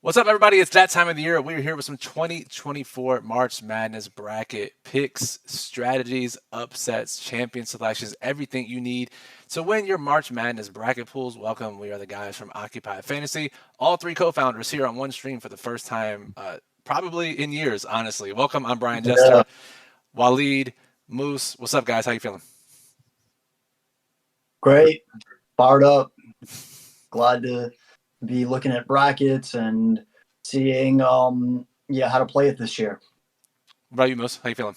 What's up, everybody? It's that time of the year. We're here with some 2024 March Madness bracket picks, strategies, upsets, champion selections, everything you need to win your March Madness bracket pools. Welcome. We are the guys from Occupy Fantasy, all three co-founders here on one stream for the first time, probably in years, honestly. Welcome. I'm Brian Yeah, Jester, Walid, Moose. What's up, guys? How you feeling? great. Fired up. Glad to be looking at brackets and seeing how to play it this year. What about you, Moose? How you feeling?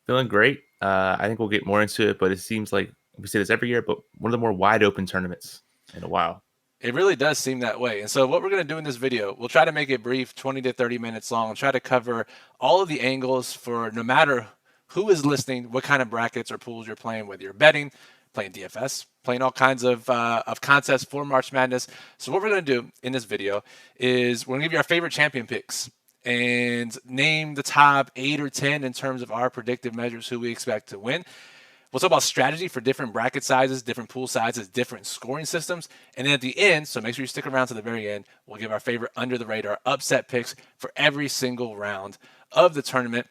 Feeling great. I think we'll get more into it, but it seems like we say this every year, but one of the more wide open tournaments in a while. It really does seem that way. And so what we're going to do in this video, we'll try to make it brief, 20 to 30 minutes long, and try to cover all of the angles for no matter who is listening, what kind of brackets or pools you're playing, whether you're betting, playing DFS, playing all kinds of contests for March Madness. So what we're going to do in this video is we're going to give you our favorite champion picks and name the top 8 or 10 in terms of our predictive measures who we expect to win. We'll talk about strategy for different bracket sizes, different pool sizes, different scoring systems. And then at the end, so make sure you stick around to the very end, we'll give our favorite under the radar upset picks for every single round of the tournament.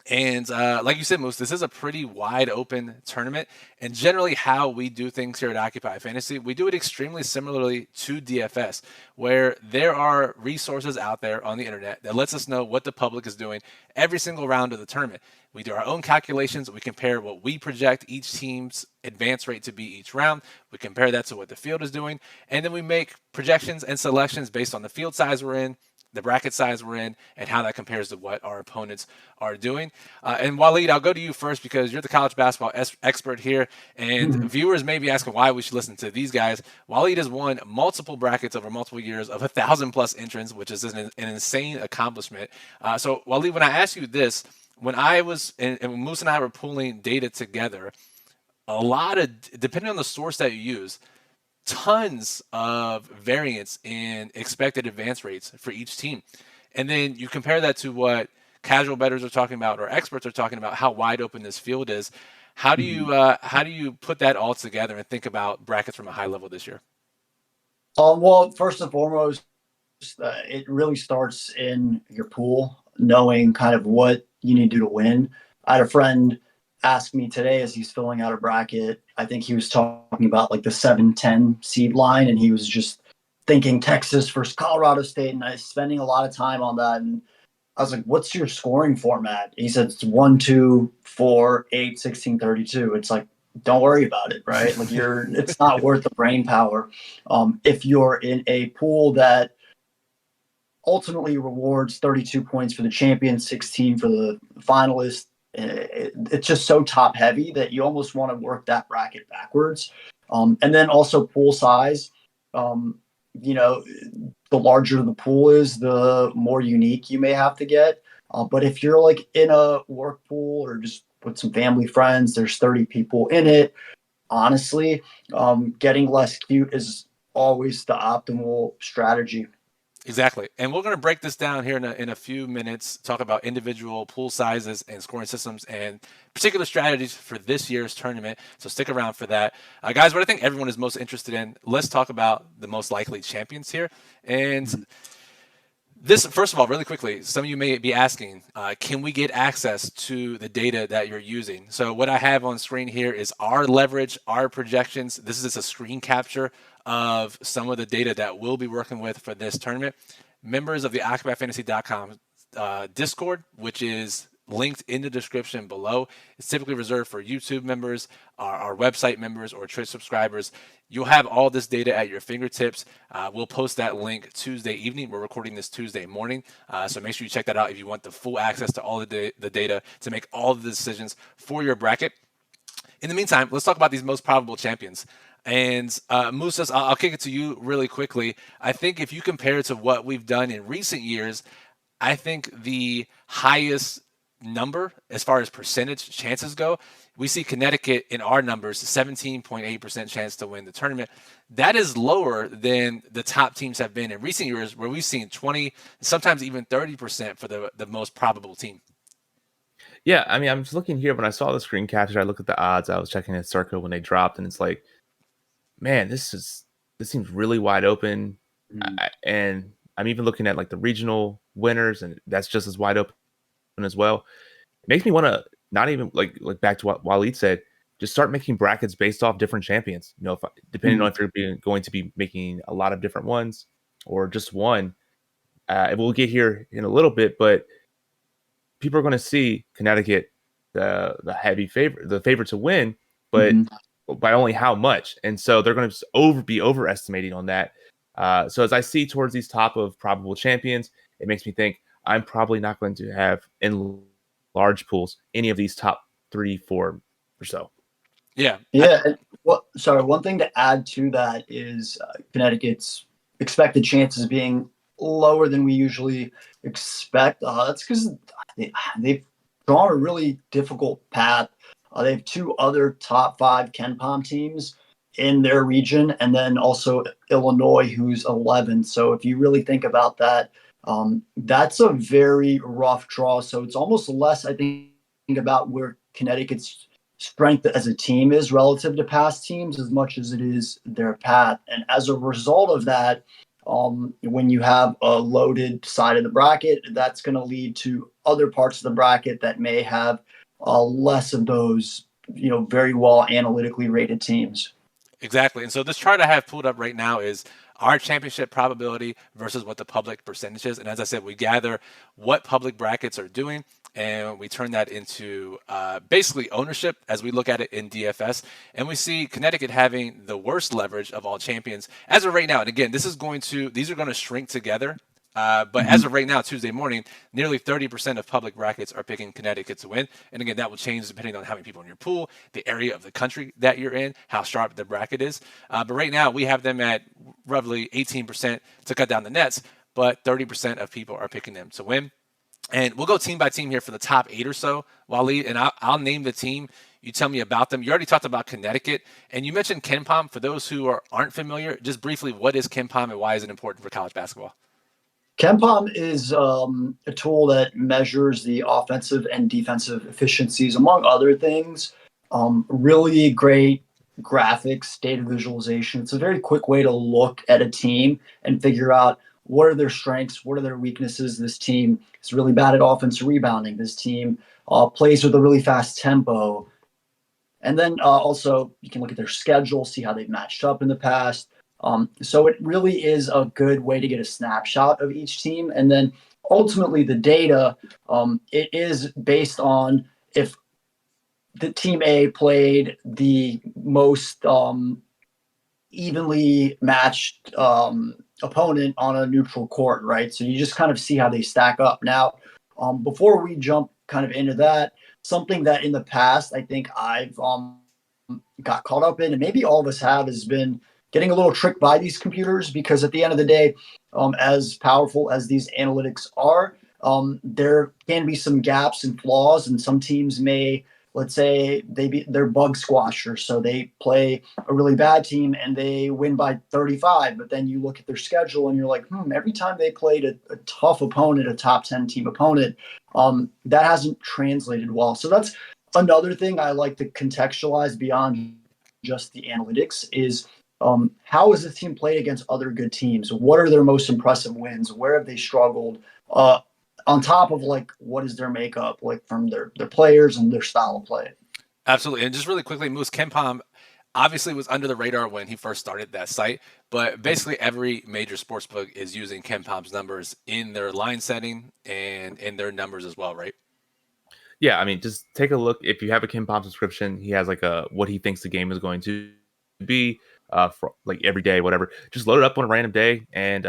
And like you said, Moose, this is a pretty wide open tournament. And generally, how we do things here at Occupy Fantasy, we do it extremely similarly to DFS, where there are resources out there on the internet that lets us know what the public is doing every single round of the tournament. We do our own calculations. We compare what we project each team's advance rate to be each round. We compare that to what the field is doing. And then we make projections and selections based on the field size we're in, the bracket size we're in, and how that compares to what our opponents are doing. And Walid, I'll go to you first because you're the college basketball expert here, and viewers may be asking why we should listen to these guys. Walid has won multiple brackets over multiple years of 1,000+ entrants, which is an insane accomplishment. So Walid, when I ask you this, when I was and Moose and I were pulling data together, a lot of depending on the source that you use, tons of variance in expected advance rates for each team. And then you compare that to what casual bettors are talking about or experts are talking about how wide open this field is. How do you put that all together and think about brackets from a high level this year? Well, first and foremost, it really starts in your pool, knowing kind of what you need to do to win. I had a friend ask me today as he's filling out a bracket. I think he was talking about like the 7-10 seed line, and he was just thinking Texas versus Colorado State, and I was spending a lot of time on that. And I was like, "What's your scoring format?" He said it's 1, 2, 4, 8, 16, 32. It's like, don't worry about it, right? Like it's not worth the brain power. If you're in a pool that ultimately rewards 32 points for the champion, 16 for the finalist. It's just so top heavy that you almost want to work that bracket backwards. And then also pool size. You know, the larger the pool is, the more unique you may have to get. But if you're like in a work pool or just with some family friends, there's 30 people in it. Honestly, getting less cute is always the optimal strategy. Exactly. And we're going to break this down here in a few minutes, talk about individual pool sizes and scoring systems and particular strategies for this year's tournament. So stick around for that. Guys, what I think everyone is most interested in, let's talk about the most likely champions here. And this, first of all, really quickly, some of you may be asking, can we get access to the data that you're using? So what I have on screen here is our leverage, our projections. This is just a screen capture of some of the data that we'll be working with for this tournament. Members of the OccupyFantasy.com Discord, which is linked in the description below. It's typically reserved for YouTube members, our website members, or Twitch subscribers. You'll have all this data at your fingertips. We'll post that link Tuesday evening. We're recording this Tuesday morning, so make sure you check that out if you want the full access to all the data to make all the decisions for your bracket. In the meantime, let's talk about these most probable champions. And Moose, I'll kick it to you really quickly. I think if you compare it to what we've done in recent years, I think the highest number as far as percentage chances go, we see Connecticut in our numbers 17.8% chance to win the tournament. That is lower than the top teams have been in recent years, where we've seen 20, sometimes even 30% for the most probable team. Yeah, I mean, I'm just looking here. When I saw the screen capture, I looked at the odds. I was checking at Circa when they dropped, and it's like, man, this seems really wide open. And I'm even looking at like the regional winners, and that's just as wide open as well. It makes me want to not even like back to what Walid said, just start making brackets based off different champions. If depending on if you're going to be making a lot of different ones or just one. We'll get here in a little bit, but people are going to see Connecticut the heavy favorite, the favorite to win, but by only how much, and so they're going to be overestimating on that. So as I see towards these top of probable champions, it makes me think I'm probably not going to have in large pools any of these top 3, 4 or so. Yeah. Sorry. One thing to add to that is Connecticut's expected chances being lower than we usually expect. That's because they've drawn a really difficult path. They have 2 other top 5 KenPom teams in their region, and then also Illinois, who's 11. So if you really think about that, that's a very rough draw. So it's almost less, I think, about where Connecticut's strength as a team is relative to past teams as much as it is their path. And as a result of that, when you have a loaded side of the bracket, that's going to lead to other parts of the bracket that may have less of those, very well analytically rated teams. Exactly. And so this chart I have pulled up right now is our championship probability versus what the public percentage is. And as I said, we gather what public brackets are doing and we turn that into basically ownership as we look at it in DFS. And we see Connecticut having the worst leverage of all champions as of right now. And again, these are going to shrink together. But as of right now, Tuesday morning, nearly 30% of public brackets are picking Connecticut to win. And again, that will change depending on how many people in your pool, the area of the country that you're in, how sharp the bracket is. But right now, we have them at roughly 18% to cut down the nets, but 30% of people are picking them to win. And we'll go team by team here for the top 8 or so, Walid, and I'll name the team. You tell me about them. You already talked about Connecticut, and you mentioned KenPom. For those who aren't familiar, just briefly, what is KenPom and why is it important for college basketball? KenPom is a tool that measures the offensive and defensive efficiencies, among other things. Really great graphics, data visualization. It's a very quick way to look at a team and figure out what are their strengths, what are their weaknesses. This team is really bad at offensive rebounding. This team plays with a really fast tempo. And then also you can look at their schedule, see how they've matched up in the past. So it really is a good way to get a snapshot of each team. And then ultimately the data, it is based on if the team A played the most evenly matched opponent on a neutral court, right? So you just kind of see how they stack up. Now, before we jump kind of into that, something that in the past I think I've got caught up in, and maybe all of us have, has been getting a little tricked by these computers, because at the end of the day, as powerful as these analytics are, there can be some gaps and flaws, and some teams may, let's say they're bug squashers. So they play a really bad team and they win by 35, but then you look at their schedule and you're like, every time they played a tough opponent, a top 10 team opponent, that hasn't translated well. So that's another thing I like to contextualize beyond just the analytics is, how has this team played against other good teams? What are their most impressive wins? Where have they struggled? On top of what is their makeup from their players and their style of play? Absolutely. And just really quickly, Moose, KenPom obviously was under the radar when he first started that site, but basically every major sportsbook is using KenPom's numbers in their line setting and in their numbers as well, right? Yeah, I mean, just take a look. If you have a KenPom subscription, he has what he thinks the game is going to be for every day, whatever. Just load it up on a random day and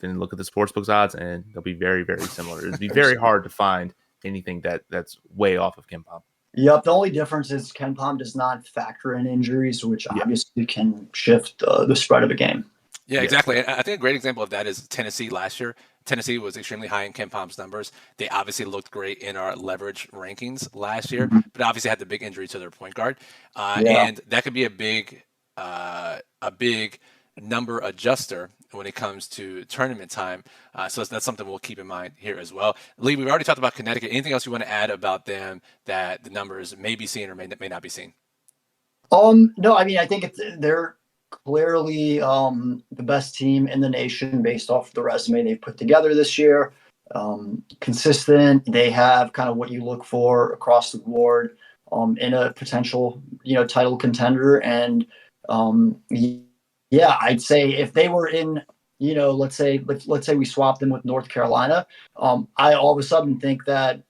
then look at the sportsbook's odds, and they'll be very, very similar. It'd be very hard to find anything that's way off of KenPom. Yep. The only difference is KenPom does not factor in injuries, which obviously can shift the spread of a game. Yeah, exactly. I think a great example of that is Tennessee last year. Tennessee was extremely high in KenPom's numbers. They obviously looked great in our leverage rankings last year, but obviously had the big injury to their point guard. And that could be a big number adjuster when it comes to tournament time. So that's something we'll keep in mind here as well. Lee, we've already talked about Connecticut. Anything else you want to add about them that the numbers may be seen or may not be seen? No, I mean, I think they're clearly the best team in the nation based off the resume they've put together this year. Consistent. They have kind of what you look for across the board in a potential, title contender. And yeah, I'd say if they were in, let's say we swap them with North Carolina, I all of a sudden think that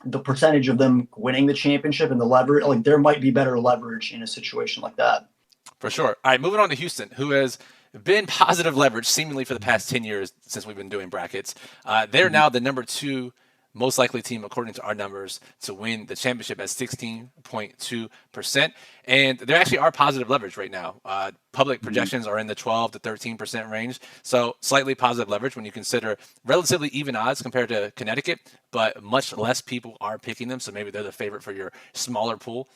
the percentage of them winning the championship and the leverage, like there might be better leverage in a situation like that. For sure. All right, moving on to Houston, who has been positive leverage seemingly for the past 10 years since we've been doing brackets. They're now the number 2 most likely team, according to our numbers, to win the championship at 16.2%. And there actually are positive leverage right now. Public projections are in the 12 to 13% range. So slightly positive leverage when you consider relatively even odds compared to Connecticut, but much less people are picking them. So maybe they're the favorite for your smaller pool.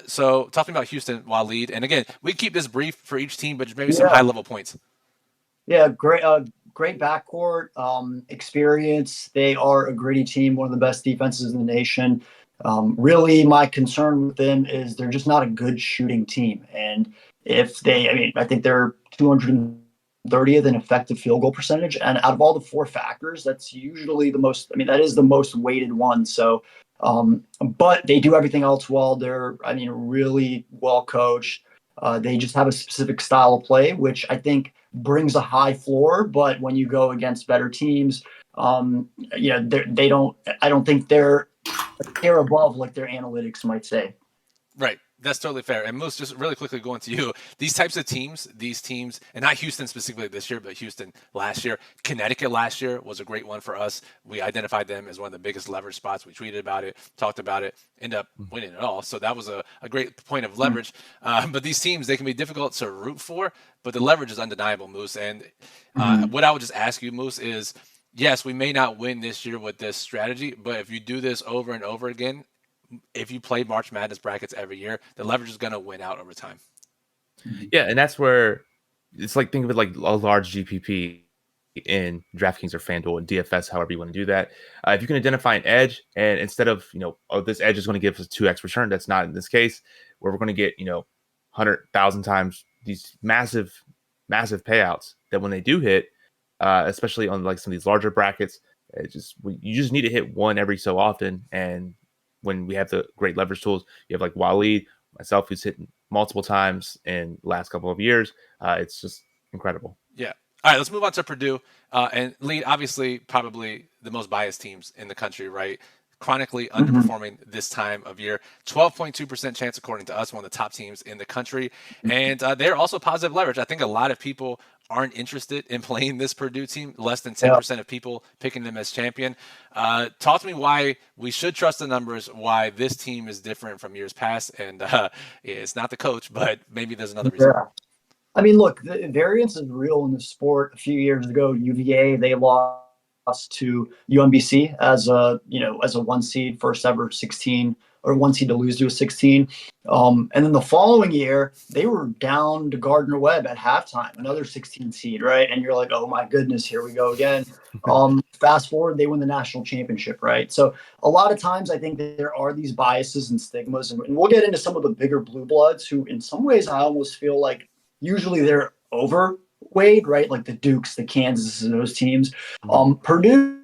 So talking about Houston, Walid, and again, we keep this brief for each team, but just maybe some high level points. Yeah, great backcourt experience. They are a gritty team, one of the best defenses in the nation. Really, my concern with them is they're just not a good shooting team. And I think they're 230th in effective field goal percentage. And out of all the 4 factors, that's usually that is the most weighted one. So, but they do everything else well. They're, really well coached. They just have a specific style of play, which I think brings a high floor. But when you go against better teams, they don't. I don't think they're above like their analytics might say. Right. That's totally fair. And Moose, just really quickly going to you, these types of teams, and not Houston specifically this year, but Houston last year, Connecticut last year was a great one for us. We identified them as one of the biggest leverage spots. We tweeted about it, talked about it, ended up winning it all. So that was a great point of leverage. But these teams, they can be difficult to root for, but the leverage is undeniable, Moose. And what I would just ask you, Moose, is yes, we may not win this year with this strategy, but if you do this over and over again, if you play March Madness brackets every year, the leverage is going to win out over time. Yeah, and that's where it's like, think of it like a large GPP in DraftKings or FanDuel and DFS, however you want to do that. If you can identify an edge, and instead of, this edge is going to give us 2x return, that's not in this case, where we're going to get, 100,000 times these massive payouts that when they do hit, especially on like some of these larger brackets, you just need to hit one every so often. And when we have the great leverage tools, you have like Walid, myself, who's hit multiple times in the last couple of years. It's just incredible. Yeah. All right, let's move on to Purdue. And Lead, obviously, probably the most biased teams in the country, right? Chronically underperforming this time of year. 12.2% chance, according to us, one of the top teams in the country. And they're also positive leverage. I think a lot of people aren't interested in playing this Purdue team. Less than 10% of people picking them as champion. Talk to me why we should trust the numbers, why this team is different from years past. And it's not the coach, but maybe there's another reason. Yeah. I mean, look, the variance is real in the sport. A few years ago, UVA, they lost to UMBC as a 1 seed, first ever 16, or 1 seed to lose to a 16. And then the following year, they were down to Gardner Webb at halftime, another 16 seed, right? And you're like, oh my goodness, here we go again. Fast forward, they win the national championship, right? So a lot of times I think that there are these biases and stigmas, and we'll get into some of the bigger blue bloods who in some ways I almost feel like usually they're overweight, right? Like the Dukes, the Kansas, and those teams. Purdue,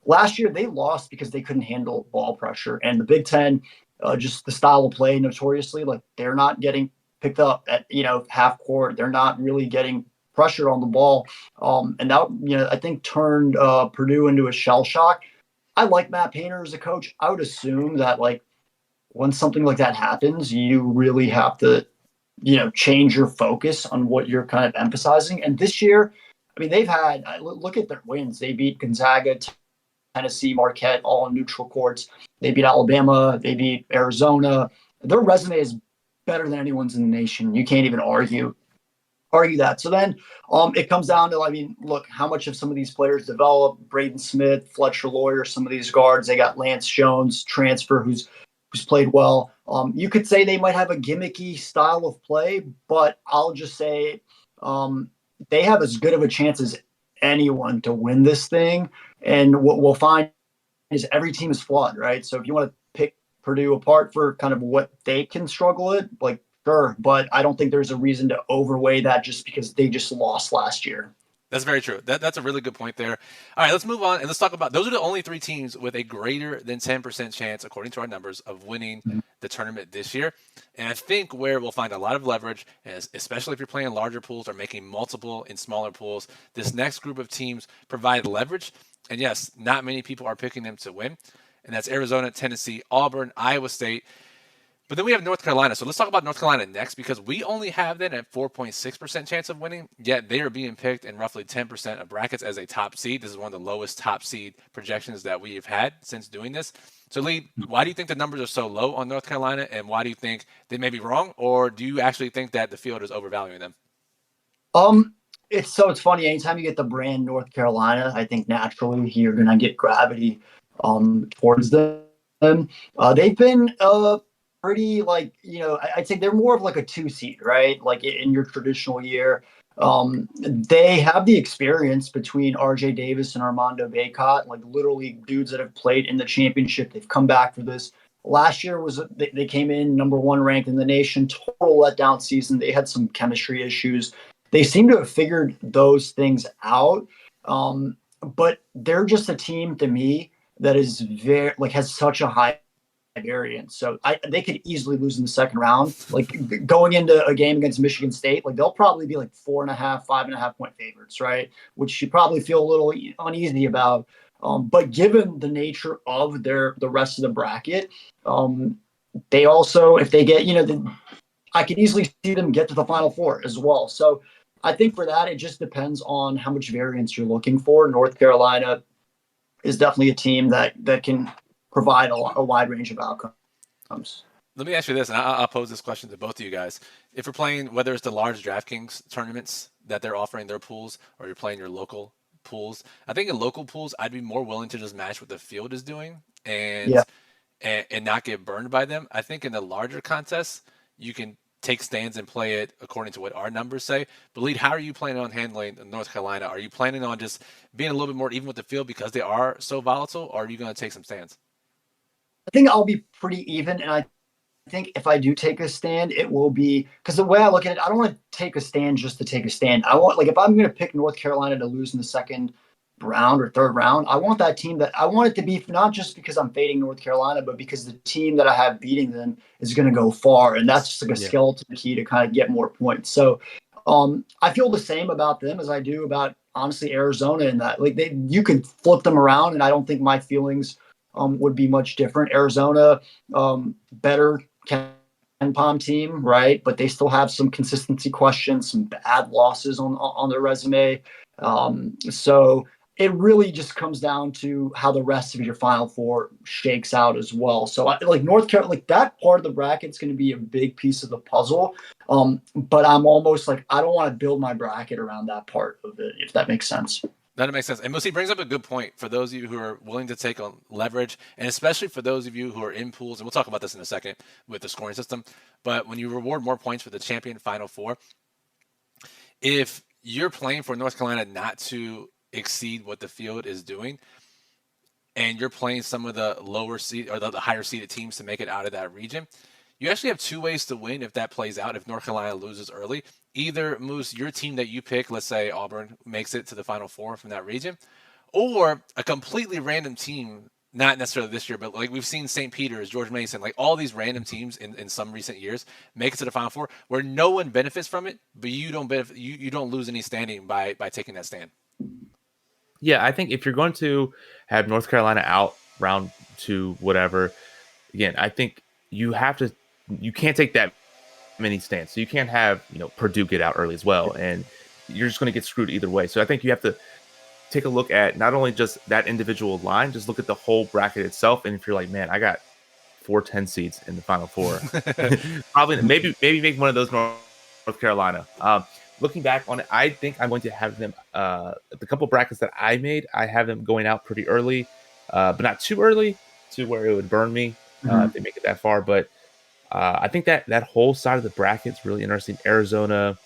last year they lost because they couldn't handle ball pressure. And the Big Ten, just the style of play notoriously, like they're not getting picked up at, half court. They're not really getting pressure on the ball. And that, I think turned Purdue into a shell shock. I like Matt Painter as a coach. I would assume that like when something like that happens, you really have to change your focus on what you're kind of emphasizing. And this year, I mean, they've had, look at their wins. They beat Gonzaga, Tennessee, Marquette, all on neutral courts. They beat Alabama. They beat Arizona. Their resume is better than anyone's in the nation. You can't even argue that. So then it comes down to, I mean, look, how much have some of these players developed? Braden Smith, Fletcher Lawyer, some of these guards. They got Lance Jones, transfer, who's played well. You could say they might have a gimmicky style of play, but I'll just say they have as good of a chance as anyone to win this thing. And what we'll find is every team is flawed, right? So if you want to pick Purdue apart for kind of what they can struggle sure, but I don't think there's a reason to overweigh that just because they just lost last year. That's very true. That's a really good point there. All right, let's move on and let's talk about those are the only 3 teams with a greater than 10% chance, according to our numbers, of winning the tournament this year. And I think where we'll find a lot of leverage, especially if you're playing larger pools or making multiple in smaller pools, this next group of teams provide leverage. And yes, not many people are picking them to win. And that's Arizona, Tennessee, Auburn, Iowa State. But then we have North Carolina. So let's talk about North Carolina next because we only have them at 4.6% chance of winning, yet they are being picked in roughly 10% of brackets as a top seed. This is one of the lowest top seed projections that we have had since doing this. So, Lee, why do you think the numbers are so low on North Carolina, and why do you think they may be wrong, or do you actually think that the field is overvaluing them? It's funny. Anytime you get the brand North Carolina, I think naturally you're gonna get gravity towards them. They've been pretty I'd say they're more of like a 2 seed, right? Like in your traditional year. They have the experience between RJ Davis and Armando Bacot, like literally dudes that have played in the championship. They've come back for this. Last year they came in #1 ranked in the nation, total letdown season. They had some chemistry issues. They seem to have figured those things out. But they're just a team to me that is has such a high variance. So they could easily lose in the second round. Like going into a game against Michigan State, like they'll probably be like 4.5, 5.5 point favorites, right? Which you probably feel a little uneasy about. But given the nature of the rest of the bracket, they also, if they get, I could easily see them get to the Final Four as well. So I think for that, it just depends on how much variance you're looking for. North Carolina is definitely a team that can provide a wide range of outcomes. Let me ask you this, and I'll pose this question to both of you guys. If you're playing, whether it's the large DraftKings tournaments that they're offering their pools, or you're playing your local pools, I think in local pools, I'd be more willing to just match what the field is doing and not get burned by them. I think in the larger contests, you can take stands and play it according to what our numbers say. But Lead, how are you planning on handling North Carolina? Are you planning on just being a little bit more even with the field because they are so volatile, or are you going to take some stands? I think I'll be pretty even, and I think if I do take a stand, it will be because the way I look at it, I don't want to take a stand just to take a stand. I want, like, if I'm going to pick North Carolina to lose in the second round or third round, I want that team I want it to be not just because I'm fading North Carolina, but because the team that I have beating them is going to go far, and that's just like a skeleton key to kind of get more points. So I feel the same about them as I do about honestly Arizona in that you could flip them around, and I don't think my feelings would be much different. Arizona, better Ken-Pom team, right? But they still have some consistency questions, some bad losses on their resume. So it really just comes down to how the rest of your Final Four shakes out as well. So North Carolina, that part of the bracket is going to be a big piece of the puzzle. But I'm almost I don't want to build my bracket around that part of it, if that makes sense. That makes sense. And Musi brings up a good point for those of you who are willing to take on leverage, and especially for those of you who are in pools, and we'll talk about this in a second with the scoring system, but when you reward more points for the champion Final Four, if you're playing for North Carolina not to exceed what the field is doing, and you're playing some of the lower seed or the higher seeded teams to make it out of that region, you actually have 2 ways to win if that plays out, if North Carolina loses early. Either, Moose, your team that you pick, let's say Auburn makes it to the Final Four from that region, or a completely random team, not necessarily this year, but we've seen St. Peter's, George Mason, all these random teams in some recent years make it to the Final Four where no one benefits from it, but you don't benefit, you don't lose any standing by taking that stand. Yeah, I think if you're going to have North Carolina out round 2, whatever, again, I think you can't take that many stands. So you can't have, Purdue get out early as well. And you're just going to get screwed either way. So I think you have to take a look at not only just that individual line, just look at the whole bracket itself. And if you're like, man, I got 4 10 seeds in the Final Four, probably maybe make one of those North Carolina. Looking back on it, I think I'm going to have them, the couple brackets that I made, I have them going out pretty early, but not too early to where it would burn me if they make it that far. But I think that whole side of the bracket is really interesting. Arizona,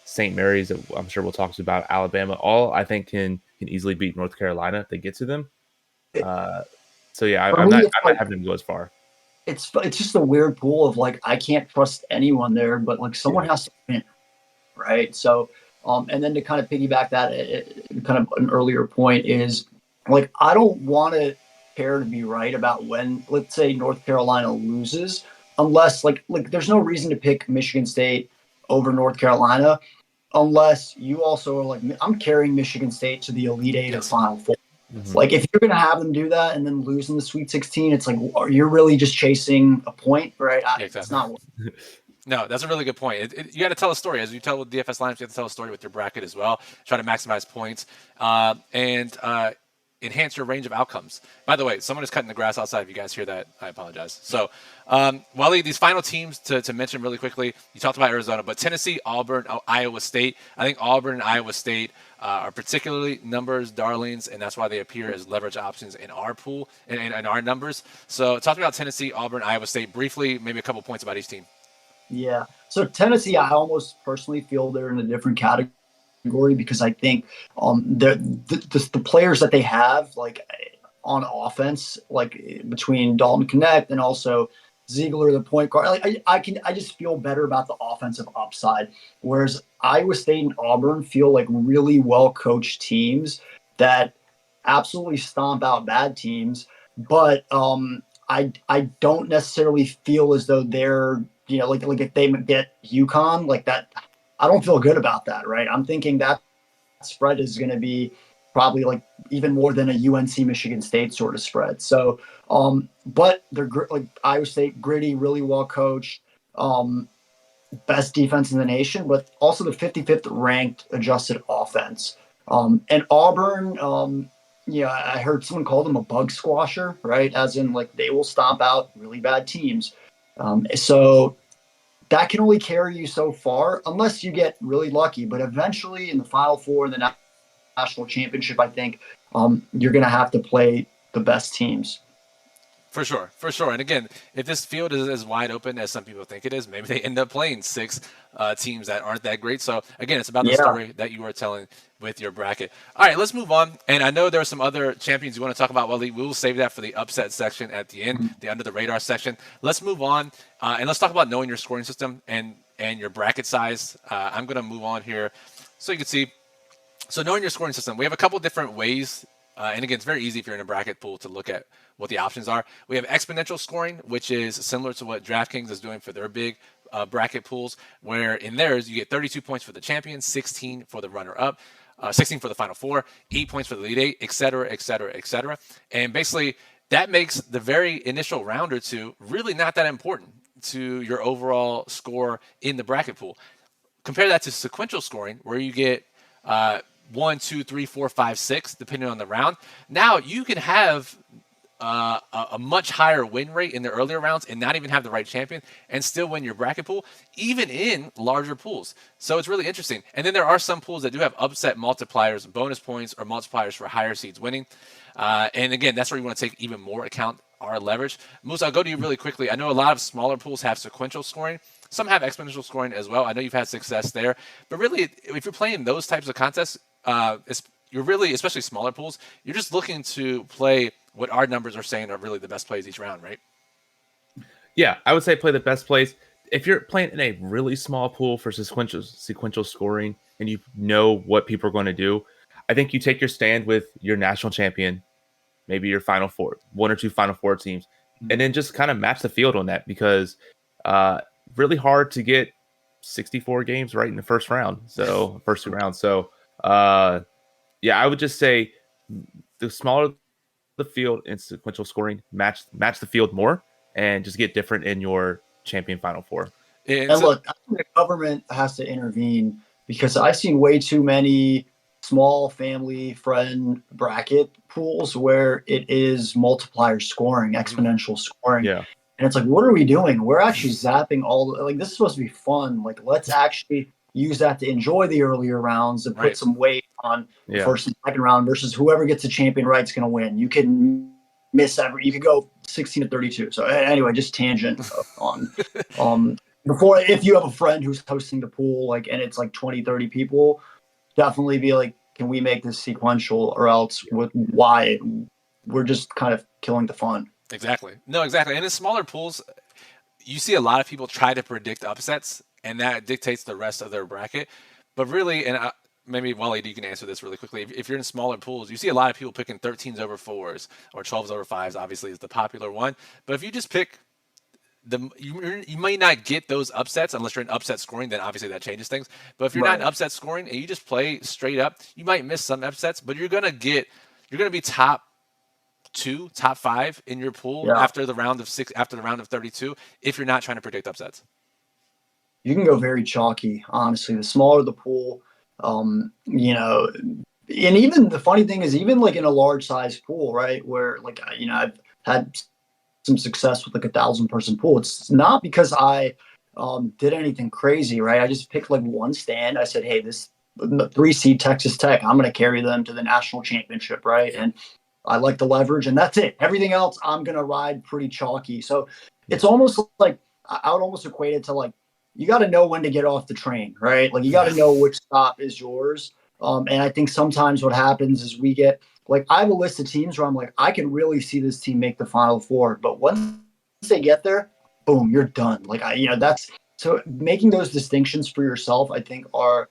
St. Mary's, I'm sure we'll talk about, Alabama, all I think can easily beat North Carolina if they get to them. So yeah, I'm not having them go as far. it's just a weird pool of like I can't trust anyone there, but like someone has to win, right? So, and then to kind of piggyback that, kind of an earlier point is like I don't want to care to be right about when, let's say, North Carolina loses, unless like there's no reason to pick Michigan State over North Carolina unless you also are like I'm carrying Michigan State to the Elite Eight or Yes. Final Four. Mhm. Like if you're going to have them do that and then lose in the Sweet 16, it's like you're really just chasing a point, right? Yeah, It's exactly. not. No, that's a really good point. You got to tell a story. As you tell with DFS lineups, you have to tell a story with your bracket as well. Try to maximize points and enhance your range of outcomes. By the way, someone is cutting the grass outside. If you guys hear that, I apologize. So, Walid, these final teams to mention really quickly, you talked about Arizona, but Tennessee, Auburn, Iowa State. I think Auburn and Iowa State are particularly numbers darlings, and that's why they appear as leverage options in our pool and in our numbers. So, talk about Tennessee, Auburn, Iowa State briefly, maybe a couple points about each team. Yeah. So Tennessee, I almost personally feel they're in a different category because I think the players that they have like on offense, like between Dalton Connect and also Ziegler, the point guard, like I just feel better about the offensive upside. Whereas Iowa State and Auburn feel like really well coached teams that absolutely stomp out bad teams, but I don't necessarily feel as though they're like if they get UConn like that, I don't feel good about that, right? I'm thinking that spread is going to be probably like even more than a UNC Michigan State sort of spread. So, but they're like Iowa State, gritty, really well coached, best defense in the nation, but also the 55th ranked adjusted offense. And Auburn, I heard someone call them a bug squasher, right? As in like they will stomp out really bad teams. So that can only carry you so far unless you get really lucky. But eventually, in the Final Four and the national championship, I think you're going to have to play the best teams. For sure, for sure. And again, if this field is as wide open as some people think it is, maybe they end up playing six teams that aren't that great. So again, it's about the story that you are telling with your bracket. All right, let's move on. And I know there are some other champions you want to talk about, Wally. We will save that for the upset section at the end, the under the radar section. Let's move on and let's talk about knowing your scoring system and your bracket size. I'm going to move on here so you can see. So knowing your scoring system, we have a couple different ways. And again, it's very easy if you're in a bracket pool to look at what the options are. We have exponential scoring, which is similar to what DraftKings is doing for their big bracket pools, where in theirs you get 32 points for the champion, 16 for the runner-up, 16 for the final four, 8 points for the lead eight, et cetera, et cetera, et cetera. And basically, that makes the very initial round or two really not that important to your overall score in the bracket pool. Compare that to sequential scoring, where you get 1, 2, 3, 4, 5, 6, depending on the round. Now you can have a much higher win rate in the earlier rounds and not even have the right champion and still win your bracket pool, even in larger pools. So it's really interesting. And then there are some pools that do have upset multipliers, bonus points, or multipliers for higher seeds winning. And again, that's where you want to take even more account our leverage. Moose, I'll go to you really quickly. I know a lot of smaller pools have sequential scoring. Some have exponential scoring as well. I know you've had success there. But really, if you're playing those types of contests, you're really, especially smaller pools, you're just looking to play what our numbers are saying are really the best plays each round, right? Yeah, I would say play the best plays. If you're playing in a really small pool for sequential scoring and you know what people are going to do, I think you take your stand with your national champion, maybe your Final Four, one or two Final Four teams, and then just kind of match the field on that because really hard to get 64 games right in the first round. So first two rounds. So yeah, I would just say the smaller the field in sequential scoring, match the field more, and just get different in your champion Final Four. And look, I think the government has to intervene because I've seen way too many small family friend bracket pools where it is multiplier scoring, exponential scoring. Yeah. And it's like, what are we doing? We're actually zapping like this is supposed to be fun. Like, let's actually use that to enjoy the earlier rounds and put some weight on the first and second round versus whoever gets the champion right is going to win. You can miss you could go 16 to 32. So anyway, just tangent on before, if you have a friend who's hosting the pool, like, and it's like 20, 30 people, definitely be like, can we make this sequential or else why we're just kind of killing the fun. Exactly. No, exactly. And in smaller pools, you see a lot of people try to predict upsets, and that dictates the rest of their bracket. But really, and maybe Walid, you can answer this really quickly. If you're in smaller pools, you see a lot of people picking 13s over 4s or 12s over 5s. Obviously, is the popular one. But if you just pick you might not get those upsets unless you're in upset scoring. Then obviously that changes things. But if you're not in Right. upset scoring and you just play straight up, you might miss some upsets. But you're gonna be top 2, top 5 in your pool Yeah. after the round of 6, after the round of 32. If you're not trying to predict upsets. You can go very chalky, honestly. The smaller the pool, you know, and even the funny thing is, even like in a large size pool, right, where like I've had some success with like 1,000 person pool. It's not because I did anything crazy, right? I just picked like one stand. I said, hey, this 3 seed Texas Tech, I'm going to carry them to the national championship, right? And I like the leverage, and that's it. Everything else, I'm going to ride pretty chalky. So it's almost like I would almost equate it to like you got to know when to get off the train, right? Like you got to know which stop is yours. And I think sometimes what happens is we get like I have a list of teams where I'm like, I can really see this team make the Final Four, but once they get there, boom, you're done. Like that's so making those distinctions for yourself, I think, are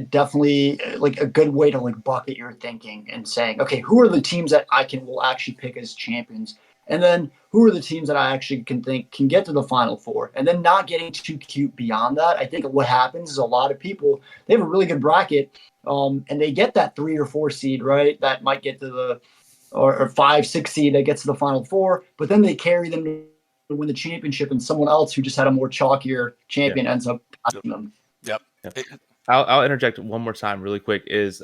definitely like a good way to like bucket your thinking and saying, okay, who are the teams that will actually pick as champions, and then who are the teams that I actually can think can get to the Final Four, and then not getting too cute beyond that. I think what happens is a lot of people they have a really good bracket and they get that 3 or 4 seed, right? That might get to the or 5, 6 seed that gets to the Final Four, but then they carry them to win the championship, and someone else who just had a more chalkier champion ends up passing them. Yep. I'll interject one more time really quick is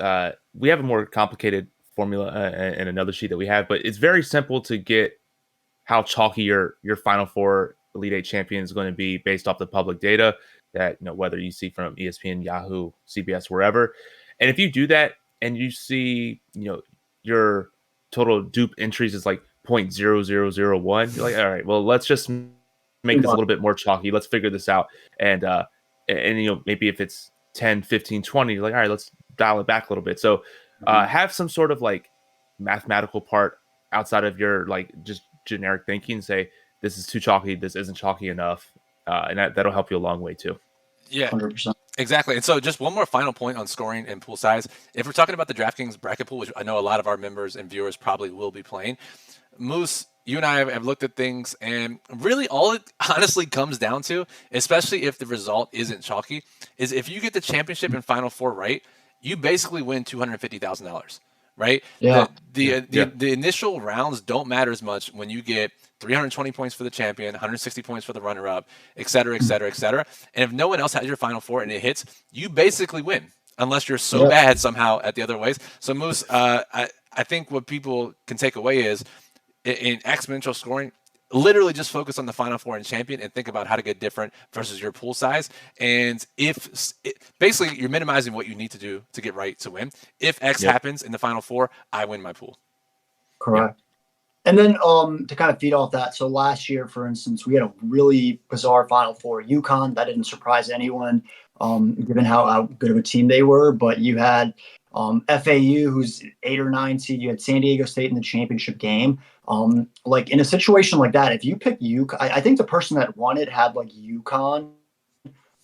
we have a more complicated formula in another sheet that we have, but it's very simple to get how chalky your Final Four Elite Eight champion is going to be based off the public data that whether you see from ESPN, Yahoo, CBS, wherever. And if you do that and you see your total dupe entries is like 0.0001, you're like, all right, well, let's just make this a little bit more chalky. Let's figure this out. And maybe if it's 10, 15, 20, you're like, all right, let's dial it back a little bit. So have some sort of like mathematical part outside of your like just generic thinking. Say this is too chalky, this isn't chalky enough, and that'll help you a long way too. Yeah, 100%. exactly. And so just one more final point on scoring and pool size. If we're talking about the DraftKings bracket pool, which I know a lot of our members and viewers probably will be playing, Moose, you and I have looked at things, and really all it honestly comes down to, especially if the result isn't chalky, is if you get the championship and Final Four right, you basically win $250,000, right? Yeah. The initial rounds don't matter as much when you get 320 points for the champion, 160 points for the runner-up, et cetera, et cetera, et cetera. And if no one else has your Final Four and it hits, you basically win, unless you're so bad somehow at the other ways. So Moose, I think what people can take away is in exponential scoring, literally just focus on the Final Four and champion and think about how to get different versus your pool size. And basically you're minimizing what you need to do to get right to win. If X happens in the Final Four, I win my pool. Correct. And then to kind of feed off that, so last year, for instance, we had a really bizarre Final Four. UConn, that didn't surprise anyone, given how good of a team they were. But you had FAU, who's 8 or 9 seed. You had San Diego State in the championship game. Like in a situation like that, if you pick UConn, I think the person that won it had like UConn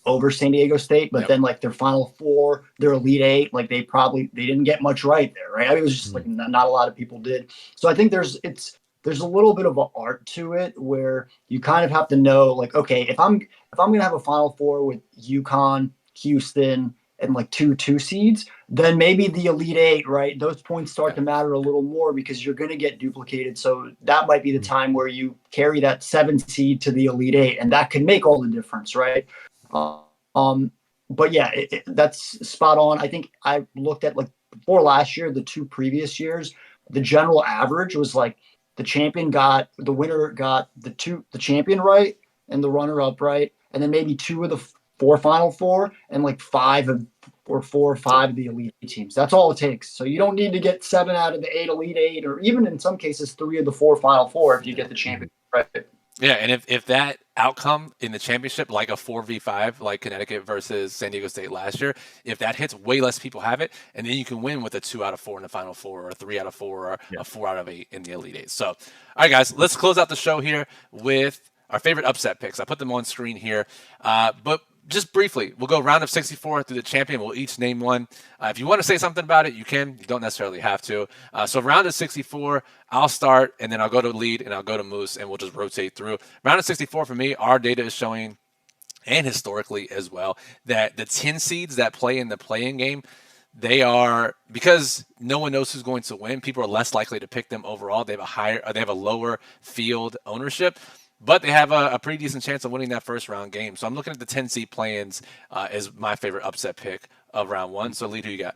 over San Diego State, but then like their Final Four, their Elite Eight, like they didn't get much right there, right? I mean, it was just like not a lot of people did. So I think there's a little bit of an art to it where you kind of have to know, like, okay, if I'm gonna have a Final Four with UConn, Houston, and like two seeds, then maybe the Elite Eight, right? Those points start to matter a little more because you're going to get duplicated. So that might be the time where you carry that 7 seed to the Elite Eight, and that can make all the difference, right? But yeah, that's spot on. I think I looked at like before last year, the 2 previous years, the general average was like the winner got the champion right and the runner up right, and then maybe 2 of the 4 Final Four and like 4 or 5 of the Elite Eight teams. That's all it takes. So you don't need to get 7 out of the 8 Elite Eight, or even in some cases 3 of the 4 Final Four if you get the champion right. Yeah, and if that outcome in the championship, like a 4v5, like Connecticut versus San Diego State last year, if that hits, way less people have it, and then you can win with a 2 out of 4 in the Final Four, or a 3 out of 4, or a 4 out of 8 in the Elite Eight. So, all right, guys, let's close out the show here with our favorite upset picks. I put them on screen here, but just briefly, we'll go round of 64 through the champion. We'll each name one. If you want to say something about it, you can. You don't necessarily have to. So round of 64, I'll start, and then I'll go to lead, and I'll go to Moose, and we'll just rotate through. Round of 64 for me, our data is showing, and historically as well, that the 10 seeds that play in the play-in game, they are, because no one knows who's going to win, people are less likely to pick them overall. They have a lower field ownership, but they have a pretty decent chance of winning that first round game. So I'm looking at the 10 seed play-ins as my favorite upset pick of round one. So Lead, who you got?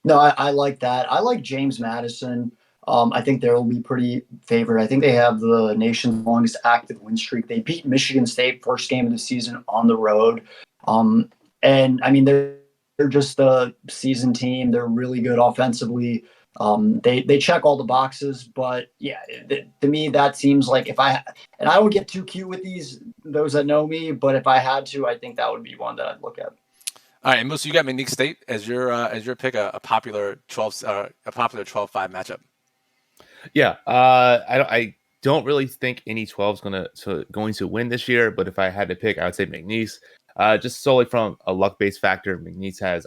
No, I like that. I like James Madison. I think they'll be pretty favored. I think they have the nation's longest active win streak. They beat Michigan State first game of the season on the road. And I mean, they're just a seasoned team. They're really good offensively. They check all the boxes, but yeah, to me, that seems like and I don't get too cute with those that know me, but if I had to, I think that would be one that I'd look at. All right, and Moose, you got McNeek State as your pick, a popular 12-5 matchup. Yeah, I don't really think any 12 is going to win this year, but if I had to pick, I would say McNeese. Just solely from a luck-based factor, McNeese has,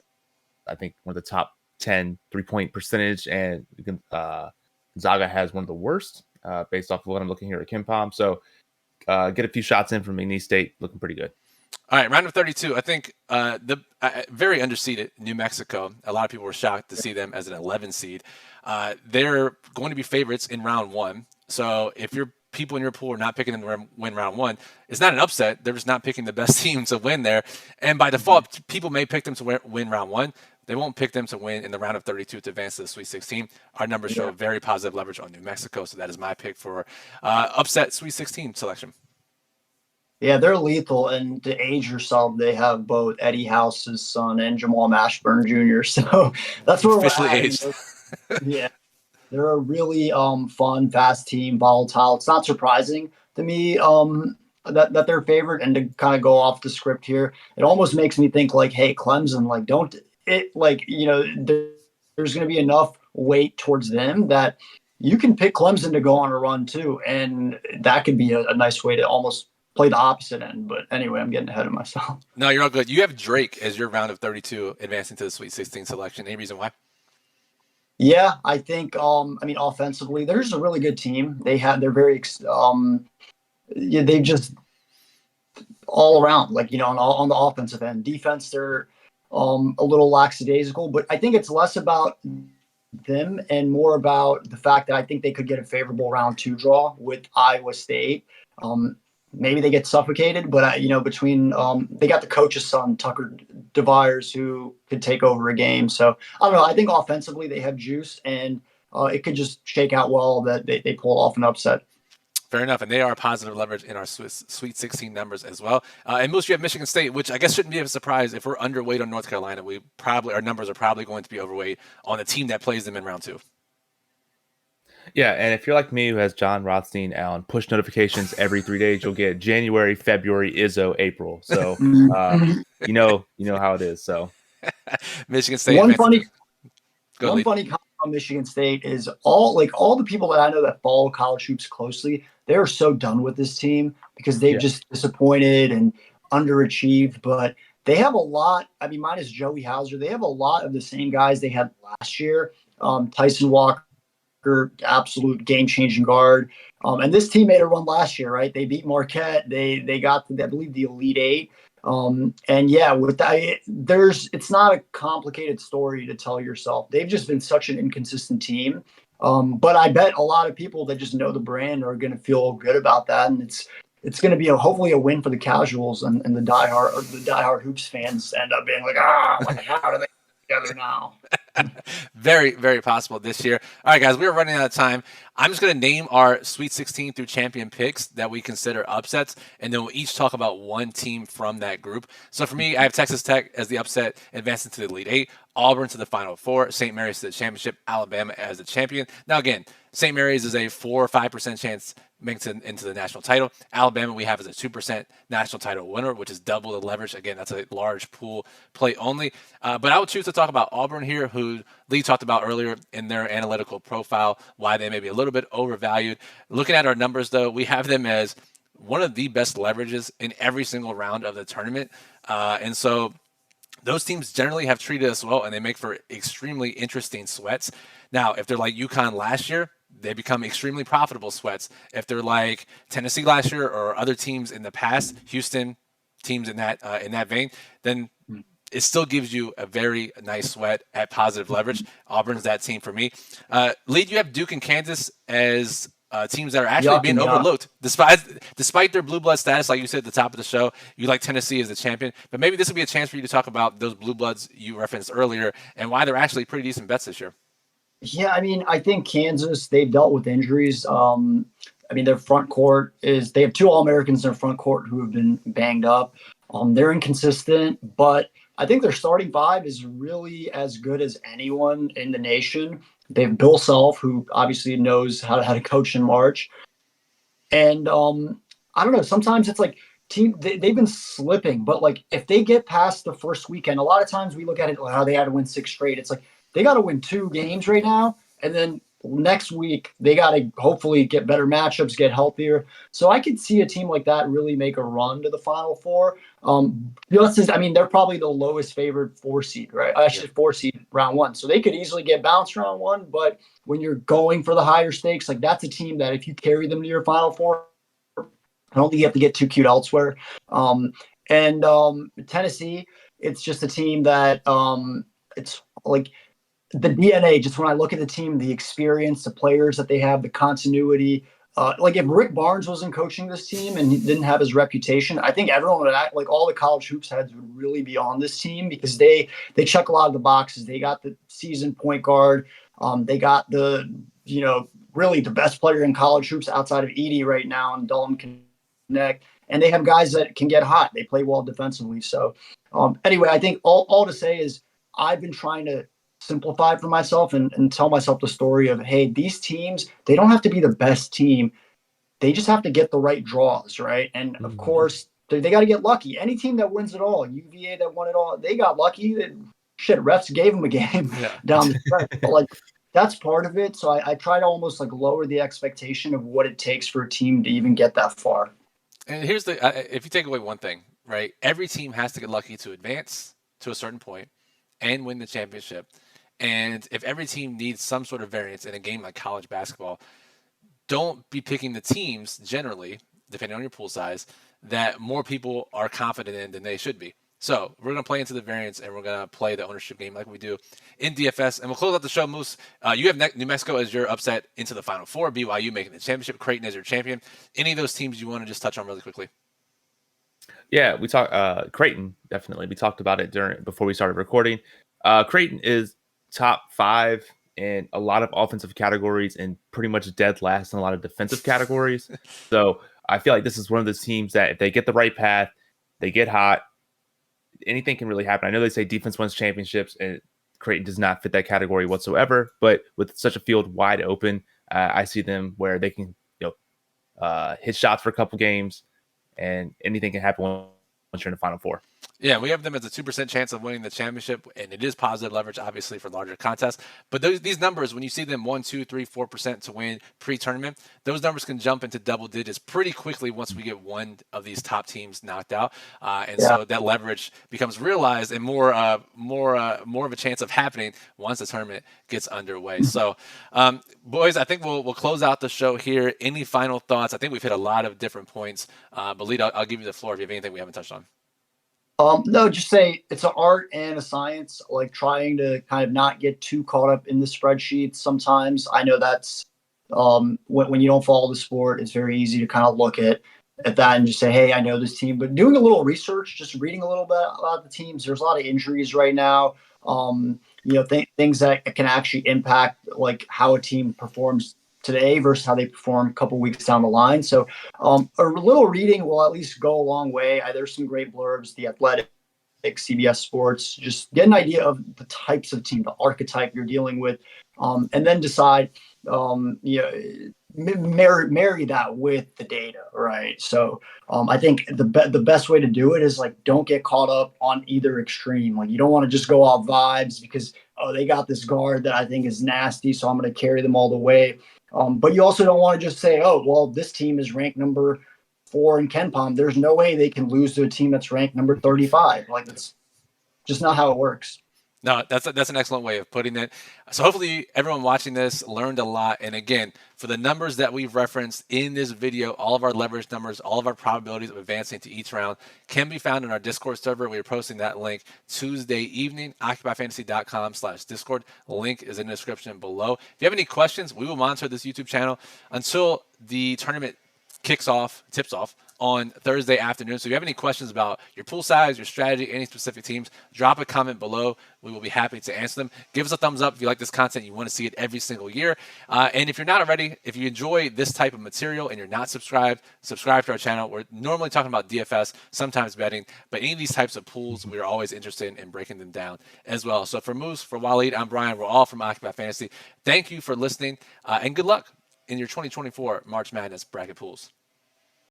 I think, one of the top 10 3-point percentage, and Gonzaga has one of the worst, based off of what I'm looking here at KenPom. So get a few shots in from McNeese State, looking pretty good. All right, round of 32. I think the very underseeded New Mexico. A lot of people were shocked to see them as an 11 seed. They're going to be favorites in round one. So if your people in your pool are not picking them to win round one, it's not an upset. They're just not picking the best team to win there. And by default, people may pick them to win round one. They won't pick them to win in the round of 32 to advance to the Sweet 16. Our numbers show very positive leverage on New Mexico, so that is my pick for upset Sweet 16 selection. Yeah, they're lethal, and to age yourself, they have both Eddie House's son and Jamal Mashburn Jr. So that's where officially we're at. aged. Yeah, they're a really fun, fast team, volatile. It's not surprising to me that they're favored. And to kind of go off the script here, it almost makes me think like, hey, Clemson, like don't it like there's going to be enough weight towards them that you can pick Clemson to go on a run too, and that could be a nice way to almost play the opposite end. But anyway, I'm getting ahead of myself. No, you're all good. You have Drake as your round of 32 advancing to the Sweet 16 selection. Any reason why? Yeah, I think offensively, there's a really good team. They're very they just all around, like, on the offensive end. Defense, they're a little lackadaisical, but I think it's less about them and more about the fact that I think they could get a favorable round 2 draw with Iowa State. Maybe they get suffocated, but between they got the coach's son, Tucker DeVires, who could take over a game. So I don't know. I think offensively they have juice, and it could just shake out well that they pull off an upset. Fair enough, and they are positive leverage in our Sweet 16 numbers as well. And Moose, you have Michigan State, which I guess shouldn't be a surprise. If we're underweight on North Carolina, our numbers are probably going to be overweight on the team that plays them in round 2. Yeah, and if you're like me, who has John Rothstein on push notifications every 3 days, you'll get January, February, Izzo, April. So you know how it is. So Michigan State. One funny comment on Michigan State is all the people that I know that follow college hoops closely, they're so done with this team because they've just disappointed and underachieved. But they have a lot. I mean, minus Joey Hauser, they have a lot of the same guys they had last year. Tyson Walker, absolute game-changing guard. And this team made a run last year, right? They beat Marquette. They got to, I believe, the Elite Eight. And yeah, with that, it's not a complicated story to tell yourself. They've just been such an inconsistent team. But I bet a lot of people that just know the brand are going to feel good about that. And it's going to be hopefully a win for the casuals and the diehard hoops fans end up being like, how do they get together now? Very, very possible this year. All right, guys, we are running out of time. I'm just going to name our Sweet 16 through champion picks that we consider upsets, and then we'll each talk about one team from that group. So for me, I have Texas Tech as the upset, advancing to the Elite Eight. Auburn to the Final Four, St. Mary's to the championship, Alabama as the champion. Now, again, St. Mary's is a 4 or 5% chance makes it into the national title. Alabama we have as a 2% national title winner, which is double the leverage. Again, that's a large pool play only. But I would choose to talk about Auburn here, who Lee talked about earlier in their analytical profile, why they may be a little bit overvalued. Looking at our numbers, though, we have them as one of the best leverages in every single round of the tournament. And so those teams generally have treated us well, and they make for extremely interesting sweats. Now, if they're like UConn last year, they become extremely profitable sweats. If they're like Tennessee last year or other teams in the past, Houston teams in that vein, then it still gives you a very nice sweat at positive leverage. Auburn's that team for me. Lead, you have Duke and Kansas as teams that are actually being overlooked, despite their blue blood status. Like you said at the top of the show, you like Tennessee as the champion, but maybe this would be a chance for you to talk about those blue bloods you referenced earlier and why they're actually pretty decent bets this year. Yeah, I mean, I think Kansas, they've dealt with injuries. I mean, their front court they have 2 All-Americans in their front court who have been banged up. They're inconsistent, but I think their starting 5 is really as good as anyone in the nation. They have Bill Self, who obviously knows how to coach in March. And I don't know, sometimes it's like they've been slipping, but like if they get past the first weekend, a lot of times we look at it, how they had to win 6 straight. It's like they got to win 2 games right now. And then next week, they got to hopefully get better matchups, get healthier. So I could see a team like that really make a run to the Final Four. They're probably the lowest favored 4 seed, right? Actually, 4 seed round 1. So they could easily get bounced round 1. But when you're going for the higher stakes, like that's a team that if you carry them to your Final Four, I don't think you have to get too cute elsewhere. Tennessee, it's just a team that it's like the DNA, just when I look at the team, the experience, the players that they have, the continuity. Like if Rick Barnes wasn't coaching this team and he didn't have his reputation, I think everyone would act like all the college hoops heads would really be on this team because they check a lot of the boxes. They got the seasoned point guard. They got really the best player in college hoops outside of Edey right now and Dalton Connect. And they have guys that can get hot. They play well defensively. So anyway, I think all to say is I've been trying to simplify for myself and tell myself the story of, hey, these teams, they don't have to be the best team. They just have to get the right draws, right? And of course, they got to get lucky. Any team that wins it all, UVA that won it all, they got lucky. Refs gave them a game down the stretch. But like that's part of it. So I try to almost like lower the expectation of what it takes for a team to even get that far. And here's if you take away one thing, right? Every team has to get lucky to advance to a certain point and win the championship. And if every team needs some sort of variance in a game like college basketball, don't be picking the teams generally, depending on your pool size, that more people are confident in than they should be. So we're going to play into the variance, and we're going to play the ownership game like we do in DFS. And we'll close out the show, Moose. You have New Mexico as your upset into the Final Four, BYU making the championship, Creighton as your champion. Any of those teams you want to just touch on really quickly? Yeah, we talked Creighton, definitely. We talked about it before we started recording. Creighton is top 5 in a lot of offensive categories and pretty much dead last in a lot of defensive categories. So I feel like this is one of those teams that if they get the right path, they get hot, anything can really happen. I know they say defense wins championships, and Creighton does not fit that category whatsoever. But with such a field wide open, I see them where they can hit shots for a couple games, and anything can happen once you're in the Final Four. Yeah, we have them as a 2% chance of winning the championship, and it is positive leverage, obviously, for larger contests. But these numbers, when you see them 1, 2, 3, 4% to win pre-tournament, those numbers can jump into double digits pretty quickly once we get one of these top teams knocked out. So that leverage becomes realized and more of a chance of happening once the tournament gets underway. So, boys, I think we'll close out the show here. Any final thoughts? I think we've hit a lot of different points. But, Lead, I'll give you the floor if you have anything we haven't touched on. No, just say it's an art and a science, like trying to kind of not get too caught up in the spreadsheets. Sometimes I know that's when you don't follow the sport, it's very easy to kind of look at that and just say, hey, I know this team. But doing a little research, just reading a little bit about the teams, there's a lot of injuries right now. Things that can actually impact like how a team performs today versus how they perform a couple weeks down the line. So a little reading will at least go a long way. There's some great blurbs. The Athletic CBS Sports. Just get an idea of the types of team, the archetype you're dealing with, and then decide. You know, marry that with the data, right? So I think the best way to do it is like don't get caught up on either extreme. Like you don't want to just go off vibes because oh they got this guard that I think is nasty, so I'm going to carry them all the way. But you also don't want to just say oh well this team is ranked number 4 in Ken Palm. There's no way they can lose to a team that's ranked number 35. Like that's just not how it works. No, that's an excellent way of putting it. So hopefully everyone watching this learned a lot. And again, for the numbers that we've referenced in this video, all of our leverage numbers, all of our probabilities of advancing to each round can be found in our Discord server. We are posting that link Tuesday evening, occupyfantasy.com/Discord. The link is in the description below. If you have any questions, we will monitor this YouTube channel until the tournament tips off on Thursday afternoon. So if you have any questions about your pool size, your strategy, any specific teams, drop a comment below. We will be happy to answer them. Give us a thumbs up if you like this content. You want to see it every single year. And if you're not already, if you enjoy this type of material and you're not subscribed, subscribe to our channel. We're normally talking about DFS, sometimes betting, but any of these types of pools, we're always interested in breaking them down as well. So for Moose, for Walid, I'm Brian. We're all from Occupy Fantasy. Thank you for listening, and good luck in your 2024 March Madness bracket pools.